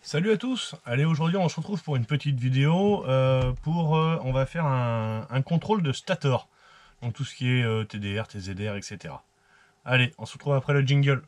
Salut à tous. Allez, aujourd'hui on se retrouve pour une petite vidéo on va faire un contrôle de stator, donc tout ce qui est TDR, TZR, etc. Allez, on se retrouve après le jingle.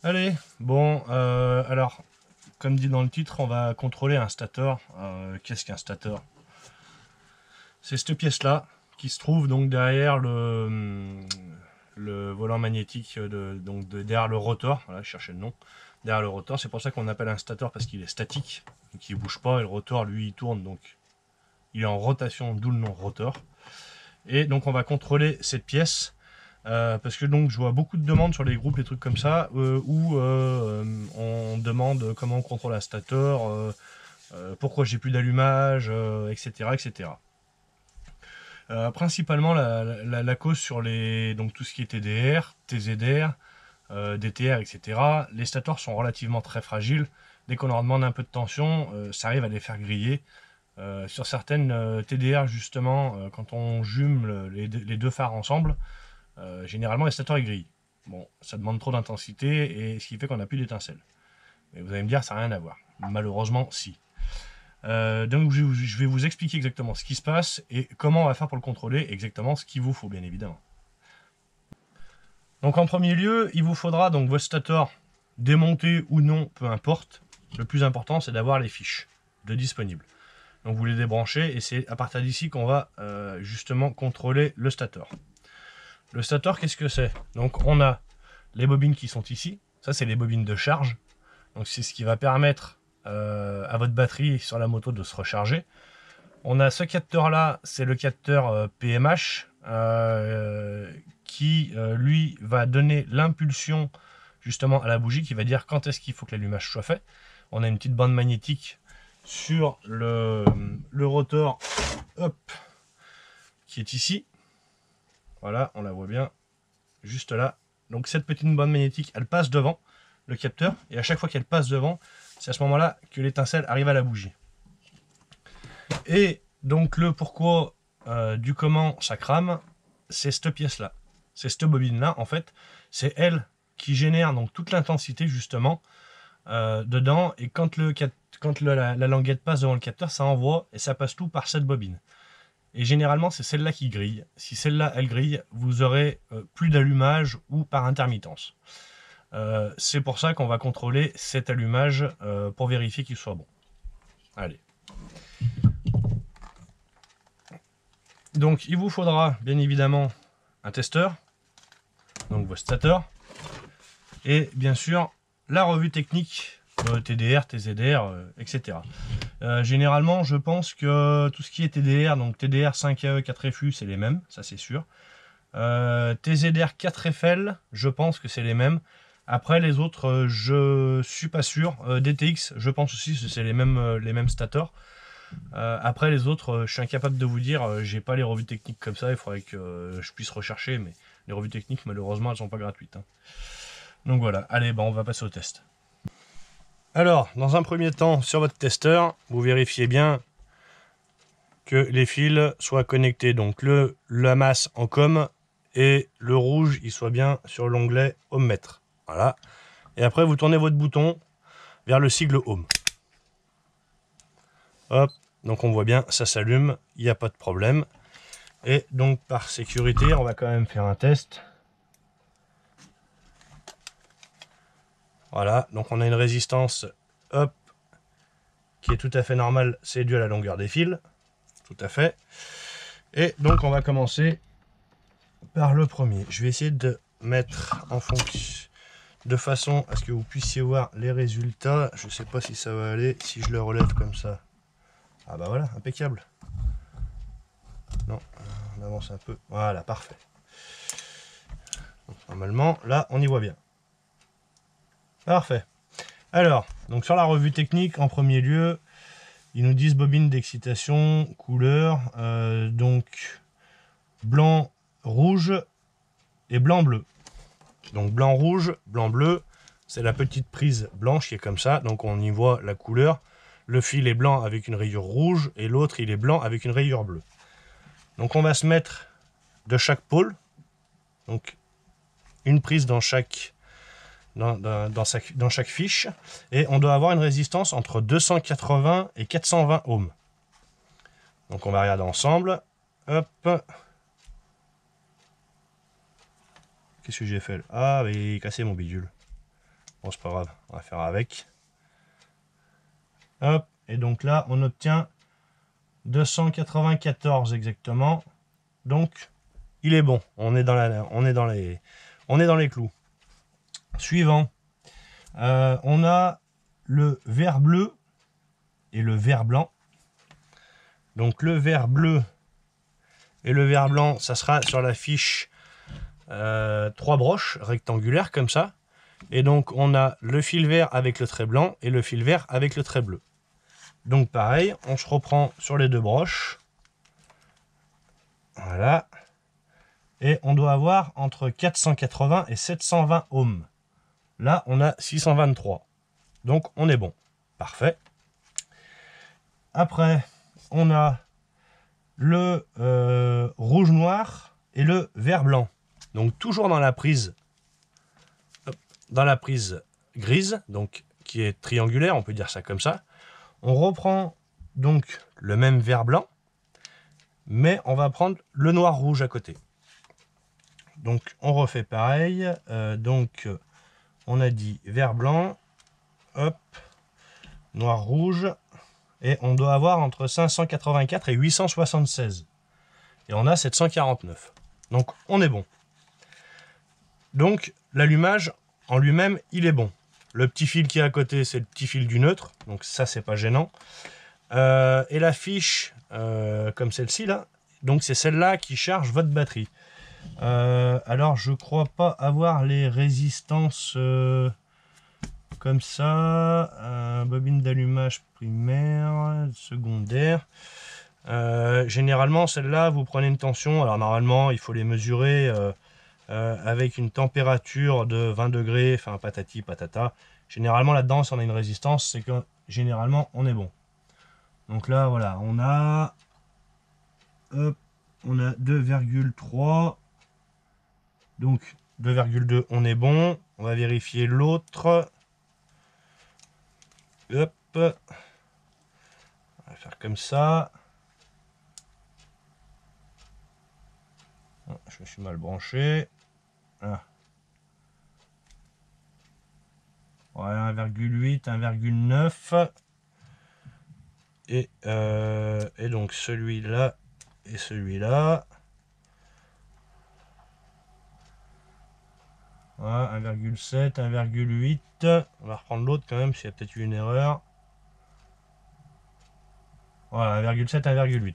Allez, bon, alors, comme dit dans le titre, on va contrôler un stator. Qu'est-ce qu'un stator? C'est cette pièce-là, qui se trouve donc derrière le volant magnétique, derrière le rotor. Voilà, je cherchais le nom. Derrière le rotor, c'est pour ça qu'on appelle un stator, parce qu'il est statique, donc il ne bouge pas, et le rotor, lui, il tourne, donc il est en rotation, d'où le nom rotor. Et donc on va contrôler cette pièce. Parce que donc je vois beaucoup de demandes sur les groupes, les trucs comme ça, où on demande comment on contrôle un stator, pourquoi j'ai plus d'allumage, etc. etc. Principalement la cause sur donc tout ce qui est TDR, TZR, DTR, etc. Les stators sont relativement très fragiles. Dès qu'on leur demande un peu de tension, ça arrive à les faire griller. Sur certaines TDR justement, quand on jume les deux phares ensemble, généralement les stators grillent. Bon, ça demande trop d'intensité, et ce qui fait qu'on n'a plus d'étincelles. Mais vous allez me dire, ça n'a rien à voir. Malheureusement, si. Donc je vais vous expliquer exactement ce qui se passe et comment on va faire pour le contrôler, exactement ce qu'il vous faut, bien évidemment. Donc en premier lieu, il vous faudra donc votre stator démonté ou non, peu importe. Le plus important, c'est d'avoir les fiches de disponibles. Donc vous les débranchez, et c'est à partir d'ici qu'on va justement contrôler le stator. Le stator, qu'est-ce que c'est? Donc on a les bobines qui sont ici. Ça, c'est les bobines de charge. Donc c'est ce qui va permettre à votre batterie sur la moto de se recharger. On a ce capteur-là, c'est le capteur PMH qui, lui, va donner l'impulsion justement à la bougie, qui va dire quand est-ce qu'il faut que l'allumage soit fait. On a une petite bande magnétique sur le rotor, hop, qui est ici. Voilà, on la voit bien, juste là. Donc cette petite bande magnétique, elle passe devant le capteur, et à chaque fois qu'elle passe devant, c'est à ce moment-là que l'étincelle arrive à la bougie. Et donc le pourquoi du comment ça crame, c'est cette pièce-là. C'est cette bobine-là, en fait, c'est elle qui génère donc toute l'intensité justement dedans, et quand la languette passe devant le capteur, ça envoie, et ça passe tout par cette bobine. Et généralement, c'est celle-là qui grille. Si celle-là, elle grille, vous aurez plus d'allumage ou par intermittence. C'est pour ça qu'on va contrôler cet allumage pour vérifier qu'il soit bon. Allez. Donc, il vous faudra bien évidemment un testeur, donc vos stators, et bien sûr la revue technique TDR, TZR, etc. Généralement, je pense que tout ce qui est TDR, donc TDR 5AE 4FU, c'est les mêmes, ça c'est sûr. TZR 4FL, je pense que c'est les mêmes. Après les autres, je suis pas sûr. DTX, je pense aussi que c'est les mêmes stators. Après les autres, je suis incapable de vous dire, j'ai pas les revues techniques comme ça, il faudrait que je puisse rechercher, mais les revues techniques, malheureusement, elles sont pas gratuites, hein. Donc voilà, allez, on va passer au test. Alors, dans un premier temps, sur votre testeur, vous vérifiez bien que les fils soient connectés. Donc la masse en COM, et le rouge, il soit bien sur l'onglet ohmmètre. Voilà. Et après, vous tournez votre bouton vers le sigle ohm. Hop, donc on voit bien, ça s'allume, il n'y a pas de problème. Et donc par sécurité, on va quand même faire un test. Voilà, donc on a une résistance, hop, qui est tout à fait normale, c'est dû à la longueur des fils, tout à fait. Et donc on va commencer par le premier. Je vais essayer de mettre en fonction, de façon à ce que vous puissiez voir les résultats. Je ne sais pas si ça va aller, si je le relève comme ça. Ah bah voilà, impeccable. Non, on avance un peu, voilà, parfait. Donc, normalement, là, on y voit bien. Parfait. Alors, Donc sur la revue technique, en premier lieu, ils nous disent bobine d'excitation, couleur, donc blanc, rouge et blanc-bleu. Donc blanc-rouge, blanc-bleu, c'est la petite prise blanche qui est comme ça, donc on y voit la couleur. Le fil est blanc avec une rayure rouge et l'autre il est blanc avec une rayure bleue. Donc on va se mettre de chaque pôle, donc une prise dans chaque fiche, et on doit avoir une résistance entre 280 et 420 ohms. Donc on va regarder ensemble. Hop. Qu'est-ce que j'ai fait? Ah, mais il est cassé mon bidule. Bon, c'est pas grave, on va faire avec. Hop, et donc là on obtient 294 exactement. Donc il est bon, on est dans les clous. Suivant, on a le vert bleu et le vert blanc. Donc le vert bleu et le vert blanc, ça sera sur la fiche 3 broches rectangulaires comme ça. Et donc on a le fil vert avec le trait blanc et le fil vert avec le trait bleu. Donc pareil, on se reprend sur les 2 broches. Voilà. Et on doit avoir entre 480 et 720 ohms. Là, on a 623. Donc, on est bon. Parfait. Après, on a le rouge-noir et le vert-blanc. Donc, toujours dans la prise grise, donc qui est triangulaire, on peut dire ça comme ça. On reprend donc le même vert-blanc, mais on va prendre le noir-rouge à côté. Donc, on refait pareil. On a dit vert blanc, hop, noir rouge, et on doit avoir entre 584 et 876. Et on a 749. Donc on est bon. Donc l'allumage en lui-même, il est bon. Le petit fil qui est à côté, c'est le petit fil du neutre, donc ça c'est pas gênant. Et la fiche, comme celle-ci là, donc c'est celle-là qui charge votre batterie. Alors je crois pas avoir les résistances comme ça, bobine d'allumage primaire, secondaire. Généralement celle-là vous prenez une tension, alors normalement il faut les mesurer avec une température de 20 degrés, enfin patati patata. Généralement là-dedans si on a une résistance, c'est que généralement on est bon. Donc là voilà, on a 2,3. Donc 2,2 on est bon. On va vérifier l'autre. Hop. On va faire comme ça. Je me suis mal branché. Ah. Ouais, 1,8, 1,9. Et donc celui-là et celui-là. Voilà, 1,7, 1,8. On va reprendre l'autre quand même, s'il y a peut-être eu une erreur. Voilà, 1,7, 1,8.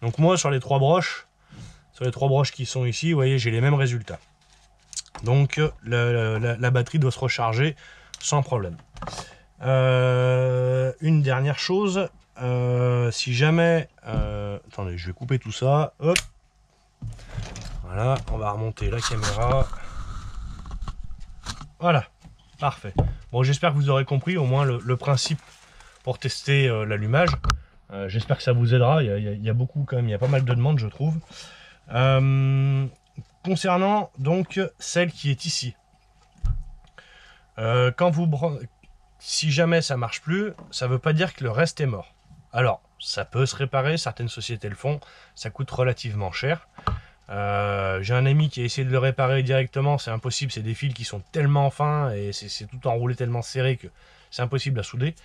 Donc moi, sur les trois broches qui sont ici, vous voyez, j'ai les mêmes résultats. Donc la batterie doit se recharger sans problème. Une dernière chose, si jamais... attendez, je vais couper tout ça. Hop. Voilà, on va remonter la caméra. Voilà, parfait. Bon, j'espère que vous aurez compris au moins le principe pour tester l'allumage. J'espère que ça vous aidera. Il y a beaucoup quand même, il y a pas mal de demandes, je trouve. Concernant donc celle qui est ici, si jamais ça marche plus, ça veut pas dire que le reste est mort. Alors, ça peut se réparer, certaines sociétés le font, ça coûte relativement cher. J'ai un ami qui a essayé de le réparer directement, c'est impossible, c'est des fils qui sont tellement fins et c'est tout enroulé tellement serré que c'est impossible à souder.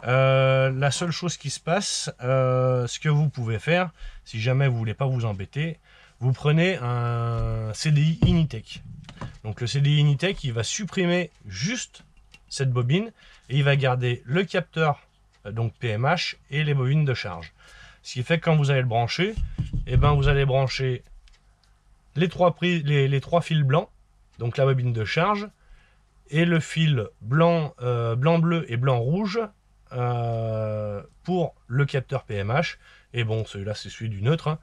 La seule chose qui se passe, ce que vous pouvez faire, si jamais vous voulez pas vous embêter, vous prenez un CDI Initech. Donc le CDI Initech, il va supprimer juste cette bobine et il va garder le capteur, donc PMH, et les bobines de charge. Ce qui fait que quand vous allez le brancher, et ben vous allez brancher les trois fils blancs, donc la bobine de charge, et le fil blanc, blanc-bleu et blanc-rouge pour le capteur PMH. Et bon, celui-là, c'est celui du neutre. Hein.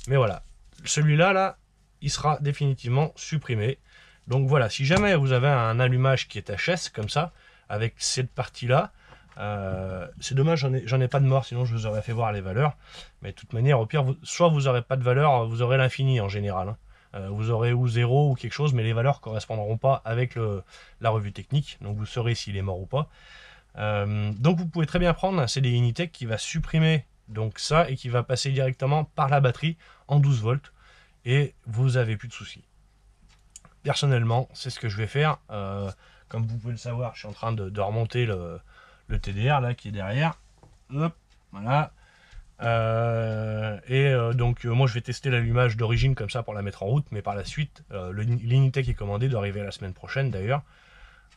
Mais voilà, celui-là, là, il sera définitivement supprimé. Donc voilà, si jamais vous avez un allumage qui est HS, comme ça, avec cette partie-là, c'est dommage, j'en ai pas de mort, sinon je vous aurais fait voir les valeurs. Mais de toute manière, au pire, soit vous n'aurez pas de valeur, vous aurez l'infini en général. Hein. Vous aurez ou 0 ou quelque chose, mais les valeurs correspondront pas avec la revue technique. Donc vous saurez s'il est mort ou pas. Donc vous pouvez très bien prendre un CDI Initech qui va supprimer donc ça et qui va passer directement par la batterie en 12 volts. Et vous avez plus de soucis. Personnellement, c'est ce que je vais faire. Comme vous pouvez le savoir, je suis en train de remonter le TDR là qui est derrière. Hop, voilà. Donc moi je vais tester l'allumage d'origine comme ça pour la mettre en route, mais par la suite l'Initech est commandé, doit arriver la semaine prochaine d'ailleurs.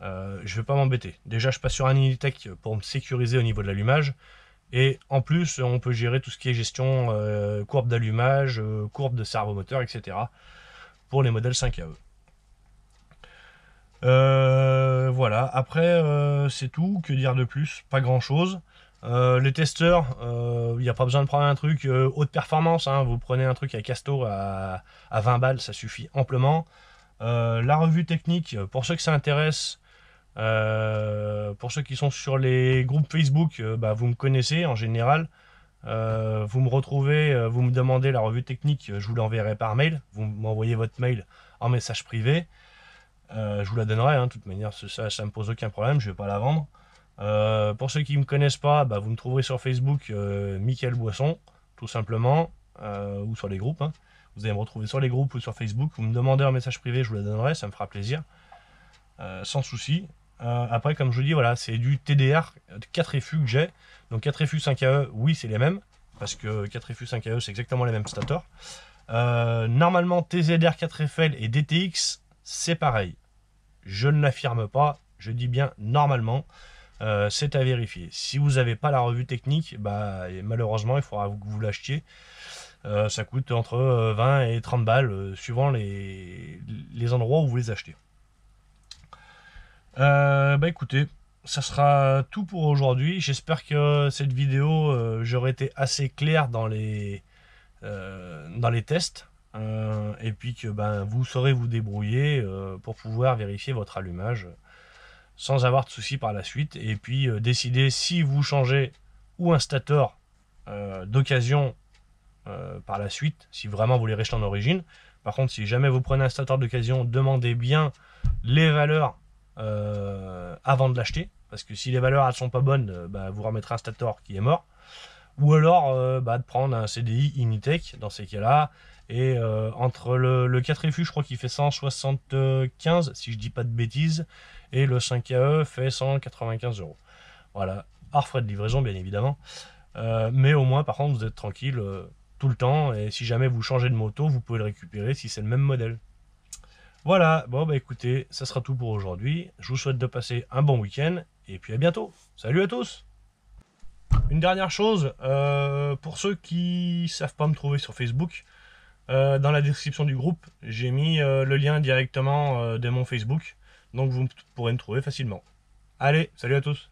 Je vais pas m'embêter. Déjà je passe sur un Initech pour me sécuriser au niveau de l'allumage, et en plus on peut gérer tout ce qui est gestion courbe d'allumage, courbe de servomoteur, etc. pour les modèles 5AE. Voilà, après c'est tout, que dire de plus, pas grand chose. Les testeurs, il n'y a pas besoin de prendre un truc haute performance, hein. Vous prenez un truc à Casto à 20 balles, ça suffit amplement. La revue technique, pour ceux que ça intéresse, pour ceux qui sont sur les groupes Facebook, vous me connaissez en général. Vous me retrouvez, vous me demandez la revue technique, je vous l'enverrai par mail. Vous m'envoyez votre mail en message privé. Je vous la donnerai, hein, de toute manière, ça me pose aucun problème, je vais pas la vendre. Pour ceux qui me connaissent pas, vous me trouverez sur Facebook Mickaël Boisson, tout simplement, ou sur les groupes. Hein. Vous allez me retrouver sur les groupes ou sur Facebook. Vous me demandez un message privé, je vous la donnerai, ça me fera plaisir, sans souci. Après, comme je vous dis, voilà, c'est du TDR 4FU que j'ai. Donc 4FU 5AE, oui, c'est les mêmes, parce que 4FU 5AE, c'est exactement les mêmes stators. Normalement, TZR 4FL et DTX, c'est pareil. Je ne l'affirme pas, je dis bien normalement. C'est à vérifier. Si vous n'avez pas la revue technique, malheureusement, il faudra que vous l'achetiez. Ça coûte entre 20 et 30 balles, suivant les endroits où vous les achetez. Écoutez, ça sera tout pour aujourd'hui. J'espère que cette vidéo, j'aurai été assez clair dans les tests. Et puis que vous saurez vous débrouiller pour pouvoir vérifier votre allumage sans avoir de soucis par la suite, et puis décider si vous changez ou un stator d'occasion par la suite, si vraiment vous les rachetez en origine. Par contre, si jamais vous prenez un stator d'occasion, demandez bien les valeurs avant de l'acheter, parce que si les valeurs elles sont pas bonnes, vous remettrez un stator qui est mort. Ou alors de prendre un CDI Initech dans ces cas-là. Et entre le 4FU, je crois qu'il fait 175, si je dis pas de bêtises, et le 5AE fait 195 €. Voilà, hors frais de livraison, bien évidemment. Mais au moins, par contre, vous êtes tranquille tout le temps. Et si jamais vous changez de moto, vous pouvez le récupérer si c'est le même modèle. Voilà, bon, écoutez, ça sera tout pour aujourd'hui. Je vous souhaite de passer un bon week-end. Et puis à bientôt. Salut à tous! Une dernière chose, pour ceux qui savent pas me trouver sur Facebook, dans la description du groupe, j'ai mis le lien directement de mon Facebook, donc vous pourrez me trouver facilement. Allez, salut à tous!